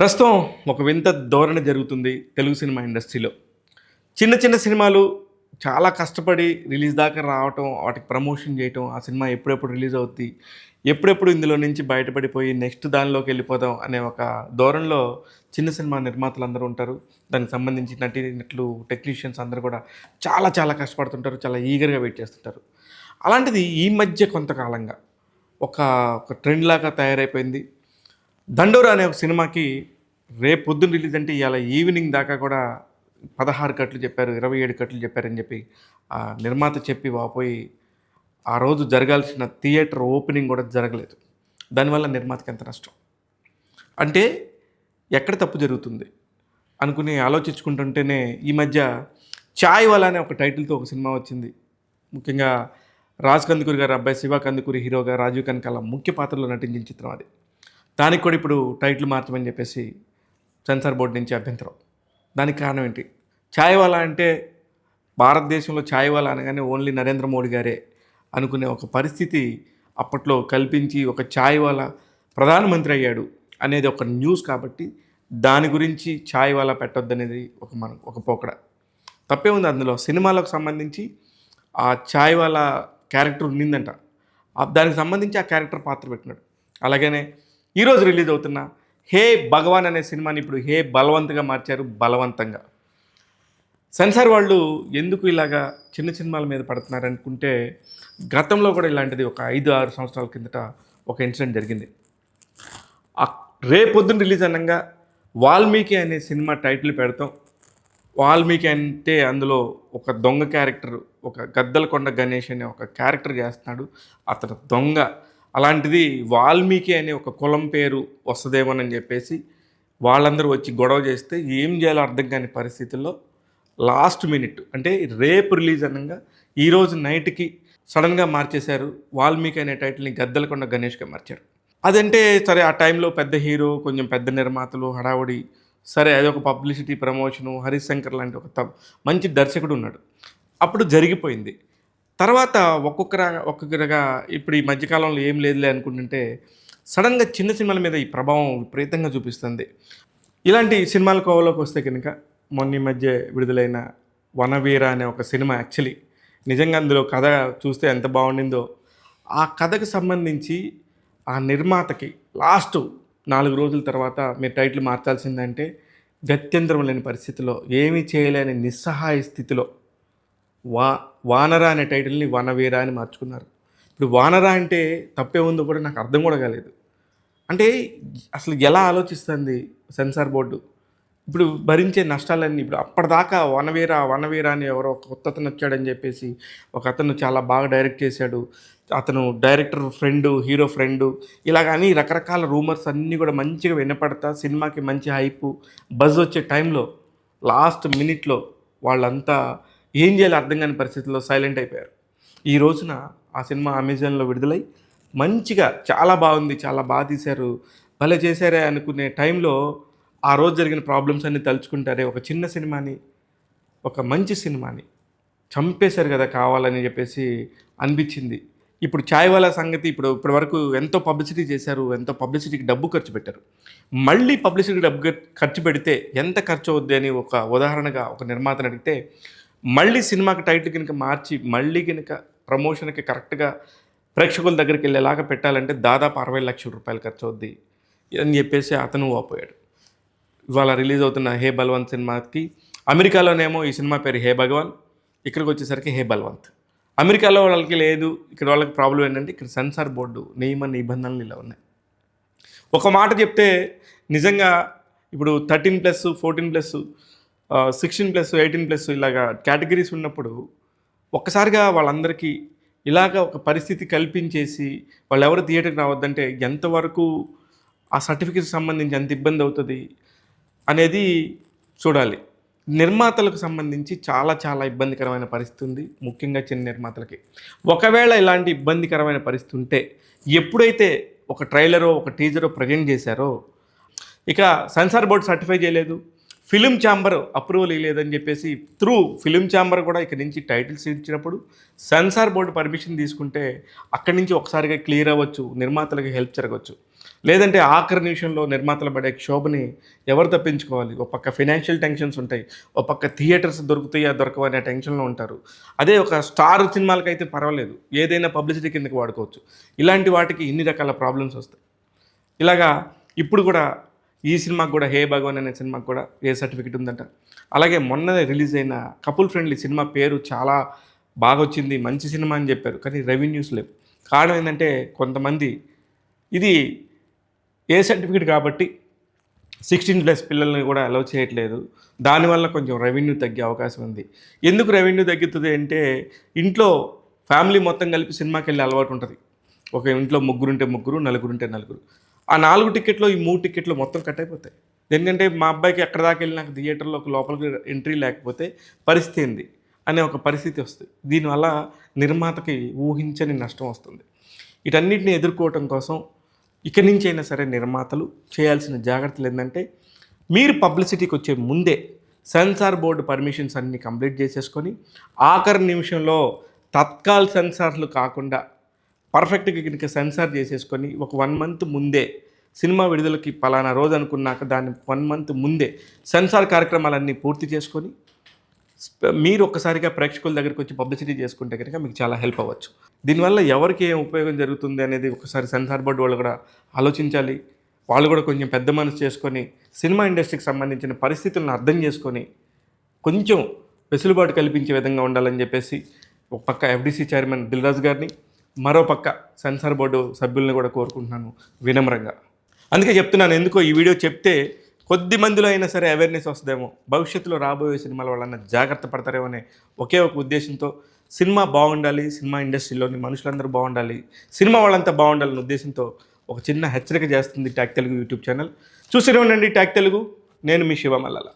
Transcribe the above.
ప్రస్తుతం ఒక వింత ధోరణి జరుగుతుంది తెలుగు సినిమా ఇండస్ట్రీలో. చిన్న చిన్న సినిమాలు చాలా కష్టపడి రిలీజ్ దాకా రావటం, వాటికి ప్రమోషన్ చేయటం, ఆ సినిమా ఎప్పుడెప్పుడు రిలీజ్ అవుద్ది, ఎప్పుడెప్పుడు ఇందులో నుంచి బయటపడిపోయి నెక్స్ట్ దానిలోకి వెళ్ళిపోదాం అనే ఒక ధోరణిలో చిన్న సినిమా నిర్మాతలందరూ ఉంటారు. దానికి సంబంధించి నటీనటులు, టెక్నీషియన్స్ అందరూ కూడా చాలా చాలా కష్టపడుతుంటారు. చాలా ఈగర్‌గా వెయిట్ చేస్తుంటారు. అలాంటిది ఈ మధ్య కొంతకాలంగా ఒక ఒక ట్రెండ్ లాగా తయారైపోయింది. 'దండోరా' అనే ఒక సినిమాకి రేపు పొద్దున్న రిలీజ్ అంటే ఇయాల ఈవినింగ్ దాకా కూడా 16 కట్లు చెప్పారు, 27 కట్లు చెప్పారని చెప్పి నిర్మాత చెప్పి వాపోయి ఆ రోజు జరగాల్సిన థియేటర్ ఓపెనింగ్ కూడా జరగలేదు. దానివల్ల నిర్మాతకి ఎంత నష్టం. అంటే ఎక్కడ తప్పు జరుగుతుంది అనుకుని ఆలోచించుకుంటుంటేనే ఈ మధ్య 'చాయ్ వాలా' అనే ఒక టైటిల్‌తో ఒక సినిమా వచ్చింది. ముఖ్యంగా రాజ్ కందుకూరి గారి అబ్బాయి శివ కందుకూరి హీరోగా, రాజీవ్ కనకాల ముఖ్య పాత్రలో నటించిన చిత్రం అది. దానికి కూడా ఇప్పుడు టైటిల్ మార్చమని చెప్పేసి సెన్సార్ బోర్డు నుంచి అభ్యంతరం. దానికి కారణం ఏంటి? 'చాయ్ వాలా' అంటే భారతదేశంలో 'చాయ్ వాలా' అనగానే ఓన్లీ నరేంద్ర మోడీ గారే అనుకునే ఒక పరిస్థితి అప్పట్లో కల్పించి ఒక 'చాయ్ వాలా' ప్రధానమంత్రి అయ్యాడు అనేది ఒక న్యూస్ కాబట్టి దాని గురించి 'చాయ్ వాలా' పెట్టొద్దనేది ఒక పోకడ. తప్పే ఉంది అందులో. సినిమాలకు సంబంధించి ఆ 'చాయ్ వాలా' క్యారెక్టర్ ఉన్నిందంట. దానికి సంబంధించి ఆ క్యారెక్టర్ పాత్ర పెట్టినాడు. అలాగనే ఈరోజు రిలీజ్ అవుతున్న 'హే భగవాన్' అనే సినిమాని ఇప్పుడు 'హే బలవంత్‌గా' మార్చారు, బలవంతంగా. సెన్సార్ వాళ్ళు ఎందుకు ఇలాగా చిన్న సినిమాల మీద పడుతున్నారనుకుంటే, గతంలో కూడా ఇలాంటిది ఒక 5-6 సంవత్సరాల కిందట ఒక ఇన్సిడెంట్ జరిగింది. రేపొద్దున రిలీజ్ అనంగా 'వాల్మీకి' అనే సినిమా టైటిల్ పెడతాం. వాల్మీకి అంటే అందులో ఒక దొంగ క్యారెక్టర్, ఒక గద్దలకొండ గణేష్ అనే ఒక క్యారెక్టర్ చేస్తున్నాడు. అతను దొంగ. అలాంటిది వాల్మీకి అనే ఒక కులం పేరు వస్తుందేమోనని చెప్పేసి వాళ్ళందరూ వచ్చి గొడవ చేస్తే ఏం చేయాలో అర్థం కాని పరిస్థితుల్లో లాస్ట్ మినిట్ అంటే రేపు రిలీజ్ అనగా ఈరోజు నైట్కి సడన్గా మార్చేశారు. వాల్మీకి అనే టైటిల్ని గద్దలకొండ గణేష్గా మార్చారు. అదంటే సరే, ఆ టైంలో పెద్ద హీరో, కొంచెం పెద్ద నిర్మాతలు, హడావుడి, సరే అదొక పబ్లిసిటీ ప్రమోషను. హరీష్ శంకర్ లాంటి ఒక మంచి దర్శకుడు ఉన్నాడు. అప్పుడు జరిగిపోయింది. తర్వాత ఒక్కొక్కరుగా ఇప్పుడు ఈ మధ్యకాలంలో ఏం లేదులే అనుకుంటుంటే సడన్గా చిన్న సినిమాల మీద ఈ ప్రభావం విపరీతంగా చూపిస్తుంది. ఇలాంటి సినిమాల కోవలోకి వస్తే కనుక మొన్న ఈ మధ్య విడుదలైన 'వనవీర' అనే ఒక సినిమా యాక్చువల్లీ నిజంగా అందులో కథ చూస్తే ఎంత బాగుండిందో, ఆ కథకు సంబంధించి ఆ నిర్మాతకి లాస్ట్ 4 రోజుల తర్వాత మీరు టైటిల్ మార్చాల్సిందంటే గత్యంతరం లేని పరిస్థితిలో, ఏమీ చేయలేని నిస్సహాయ స్థితిలో వానర అనే టైటిల్ని 'వనవీర' అని మార్చుకున్నారు. ఇప్పుడు 'వానర' అంటే తప్పే ఉందో కూడా నాకు అర్థం కూడా కాలేదు. అంటే అసలు ఎలా ఆలోచిస్తుంది సెన్సార్ బోర్డు? ఇప్పుడు భరించే నష్టాలన్నీ ఇప్పుడు అప్పటిదాకా 'వనవీర' అని ఎవరో కొత్తతను వచ్చాడని చెప్పేసి ఒక అతను చాలా బాగా డైరెక్ట్ చేశాడు. అతను డైరెక్టర్ ఫ్రెండు, హీరో ఫ్రెండు, ఇలాగని రకరకాల రూమర్స్ అన్నీ కూడా మంచిగా వినపడతా సినిమాకి మంచి హైపు, బజ్ వచ్చే టైంలో లాస్ట్ మినిట్లో వాళ్ళంతా ఏం చేయాలో అర్థం కాని పరిస్థితుల్లో సైలెంట్ అయిపోయారు. ఈ రోజున ఆ సినిమా అమెజాన్లో విడుదలై మంచిగా చాలా బాగుంది, చాలా బాగా తీశారు, భలే చేశారే అనుకునే టైంలో ఆ రోజు జరిగిన ప్రాబ్లమ్స్ అన్నీ తలుచుకుంటారే ఒక చిన్న సినిమాని, ఒక మంచి సినిమాని చంపేశారు కదా కావాలని చెప్పేసి అనిపించింది. ఇప్పుడు 'చాయ్ వాలా' సంగతి ఇప్పటి వరకు ఎంతో పబ్లిసిటీ చేశారు, ఎంతో పబ్లిసిటీకి డబ్బు ఖర్చు పెట్టారు. మళ్ళీ పబ్లిసిటీకి డబ్బు ఖర్చు పెడితే ఎంత ఖర్చు అవుద్ది అని ఒక ఉదాహరణగా ఒక నిర్మాతను అడిగితే, మళ్ళీ సినిమాకి టైటిల్ కనుక మార్చి మళ్ళీ కనుక ప్రమోషన్కి కరెక్ట్గా ప్రేక్షకుల దగ్గరికి వెళ్ళేలాగా పెట్టాలంటే దాదాపు 60 లక్షల రూపాయలు ఖర్చు అవుద్ది అని చెప్పేసి అతను వాపోయాడు. ఇవాళ రిలీజ్ అవుతున్న 'హే బల్వంత్' సినిమాకి అమెరికాలోనేమో ఈ సినిమా పేరు 'హే భగవాన్', ఇక్కడికి వచ్చేసరికి 'హే బల్వంత్'. అమెరికాలో వాళ్ళకి లేదు, ఇక్కడ వాళ్ళకి ప్రాబ్లం ఏంటంటే ఇక్కడ సెన్సార్ బోర్డు నియమ నిబంధనలు ఇలా ఉన్నాయి. ఒక మాట చెప్తే నిజంగా ఇప్పుడు 13+, 14+, 16+, 18+ ఇలాగా కేటగిరీస్ ఉన్నప్పుడు ఒక్కసారిగా వాళ్ళందరికీ ఇలాగ ఒక పరిస్థితి కల్పించేసి వాళ్ళెవరు థియేటర్కి రావద్దంటే ఎంతవరకు ఆ సర్టిఫికేట్కి సంబంధించి ఎంత ఇబ్బంది అవుతుంది అనేది చూడాలి. నిర్మాతలకు సంబంధించి చాలా చాలా ఇబ్బందికరమైన పరిస్థితి ఉంది, ముఖ్యంగా చిన్న నిర్మాతలకి. ఒకవేళ ఇలాంటి ఇబ్బందికరమైన పరిస్థితి ఉంటే ఎప్పుడైతే ఒక ట్రైలరో ఒక టీజరో ప్రజెంట్ చేశారో, ఇక సెన్సార్ బోర్డు సర్టిఫై చేయలేదు, ఫిలిం ఛాంబర్ అప్రూవల్ ఇవ్వలేదని చెప్పేసి త్రూ ఫిలిం ఛాంబర్ కూడా ఇక్కడి నుంచి టైటిల్స్ ఇచ్చినప్పుడు సెన్సార్ బోర్డు పర్మిషన్ తీసుకుంటే అక్కడి నుంచి ఒకసారిగా క్లియర్ అవ్వచ్చు, నిర్మాతలకు హెల్ప్ జరగవచ్చు. లేదంటే ఆఖరి నిమిషంలో నిర్మాతలు పడే క్షోభని ఎవరు తప్పించుకోవాలి? ఒక పక్క ఫైనాన్షియల్ టెన్షన్స్ ఉంటాయి. ఒక పక్క థియేటర్స్ దొరుకుతాయా? దొరకవా? అనే టెన్షన్‌లో ఉంటారు. అదే ఒక స్టార్ సినిమాలకైతే పర్వాలేదు. ఏదైనా పబ్లిసిటీ కిందకి వాడుకోవచ్చు. ఇలాంటి వాటికి ఇన్ని రకాల ప్రాబ్లమ్స్ వస్తాయి. ఇలాగా ఇప్పుడు కూడా ఈ సినిమాకి కూడా 'హే భగవాన్' అనే సినిమాకి కూడా ఏ సర్టిఫికేట్ ఉందంట. అలాగే మొన్ననే రిలీజ్ అయిన 'కపుల్ ఫ్రెండ్లీ' సినిమా పేరు చాలా బాగొచ్చింది. మంచి సినిమా అని చెప్పారు. కానీ రెవెన్యూస్ లేవు. కారణం ఏందంటే కొంతమంది ఇది ఏ సర్టిఫికేట్ కాబట్టి 16+ పిల్లల్ని కూడా అలౌ చేయట్లేదు. దానివల్ల కొంచెం రెవెన్యూ తగ్గే అవకాశం ఉంది. ఎందుకు రెవెన్యూ తగ్గుతుంది అంటే ఇంట్లో ఫ్యామిలీ మొత్తం కలిపి సినిమాకెళ్ళే అలవాటు ఉంటది. ఒక ఇంట్లో ముగ్గురుంటే ముగ్గురు, నలుగురుంటే నలుగురు. ఆ 4 టికెట్లు, ఈ 3 టికెట్లు మొత్తం కట్ అయిపోతాయి. ఎందుకంటే మా అబ్బాయికి ఎక్కడి దాకా వెళ్ళినాక థియేటర్‌లోకి లోపలికి ఎంట్రీ లేకపోతే పరిస్థితి ఏంది అనే ఒక పరిస్థితి వస్తుంది. దీనివల్ల నిర్మాతకి ఊహించని నష్టం వస్తుంది. వీటన్నిటిని ఎదుర్కోవటం కోసం ఇక నుంచైనా సరే నిర్మాతలు చేయాల్సిన జాగ్రత్తలు ఏంటంటే మీరు పబ్లిసిటీకి వచ్చే ముందే సెన్సార్ బోర్డు పర్మిషన్స్ అన్నీ కంప్లీట్ చేసేసుకొని ఆఖరి నిమిషంలో తత్కాల్ సెన్సార్లు కాకుండా పర్ఫెక్ట్గా కనుక సెన్సార్ చేసేసుకొని ఒక 1 మంత్ ముందే సినిమా విడుదలకి పలానా రోజు అనుకున్నాక దాన్ని 1 మంత్ ముందే సెన్సార్ కార్యక్రమాలన్నీ పూర్తి చేసుకొని మీరు ఒక్కసారిగా ప్రేక్షకుల దగ్గరికి వచ్చి పబ్లిసిటీ చేసుకుంటే కనుక మీకు చాలా హెల్ప్ అవ్వచ్చు. దీనివల్ల ఎవరికి ఏం ఉపయోగం జరుగుతుంది అనేది ఒకసారి సెన్సార్ బోర్డు వాళ్ళు కూడా ఆలోచించాలి. వాళ్ళు కూడా కొంచెం పెద్ద మనసు చేసుకొని సినిమా ఇండస్ట్రీకి సంబంధించిన పరిస్థితులను అర్థం చేసుకొని కొంచెం వెసులుబాటు కల్పించే విధంగా ఉండాలని చెప్పేసి ఒక పక్క ఎఫ్డీసీ చైర్మన్ దిల్రాజు గారిని, మరో పక్క సెన్సార్ బోర్డు సభ్యులను కూడా కోరుకుంటున్నాను వినమ్రంగా. అందుకే చెప్తున్నాను, ఎందుకో ఈ వీడియో చెప్తే కొద్ది మందిలో అయినా సరే అవేర్నెస్ వస్తుందేమో, భవిష్యత్తులో రాబోయే సినిమాల వాళ్ళన్న జాగ్రత్త పడతారేమో అనే ఒకే ఒక ఉద్దేశంతో సినిమా బాగుండాలి, సినిమా ఇండస్ట్రీలోని మనుషులందరూ బాగుండాలి, సినిమా వాళ్ళంతా బాగుండాలనే ఉద్దేశంతో ఒక చిన్న హెచ్చరిక చేస్తుంది ట్యాగ్ తెలుగు యూట్యూబ్ ఛానల్. చూస్తూనే ఉండండి ట్యాగ్ తెలుగు. నేను మీ శివ మల్లాల.